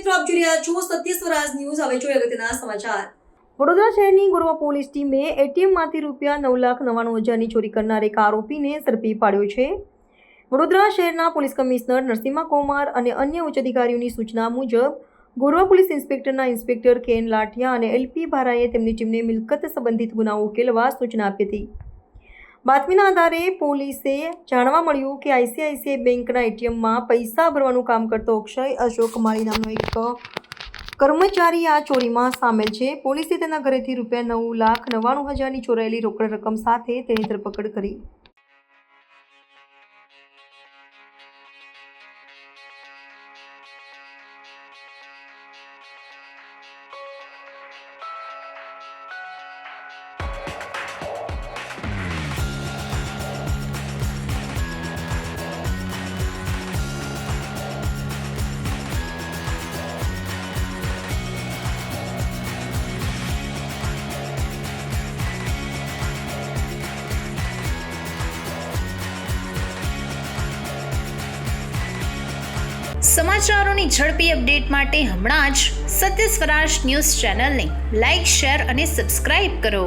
મિત્રો, આપ જોઈ રહ્યા છો સત્ય સ્વરાજ ન્યૂઝ। હવે જોઈએ અગત્યના સમાચાર। વડોદરા શહેરની ગોરવા પોલીસ ટીમે એટીએમમાંથી રૂપિયા 9,99,000ની ચોરી કરનાર એક આરોપીને ઝડપી પાડ્યો છે। વડોદરા શહેરના પોલીસ કમિશનર નરસિમ્હા કુમાર અને અન્ય ઉચ્ચ અધિકારીઓની સૂચના મુજબ ગોરવા પોલીસ ઇન્સ્પેક્ટરના ઇન્સ્પેક્ટર કે.એન. લાઠિયા અને એલ.પી. ભારાએ તેમની ટીમને મિલકત સંબંધિત ગુનાઓ ઉકેલવા સૂચના આપી હતી। બાતમીના આધારે પોલીસે જાણવા મળ્યું કે આઈસીઆઈસીઆઈ બેંકના એટીએમમાં પૈસા ભરવાનું કામ કરતો અક્ષય અશોક માળી નામનો એક કર્મચારી આ ચોરીમાં સામેલ છે। પોલીસે તેના ઘરેથી રૂપિયા 9,99,000ની ચોરાયેલી રોકડ રકમ સાથે તેની ધરપકડ કરી। સમાચારોની ઝડપી અપડેટ માટે હમણાં જ સત્ય સ્વરાજ ન્યૂઝ ચેનલને લાઇક, શેર અને સબસ્ક્રાઇબ કરો।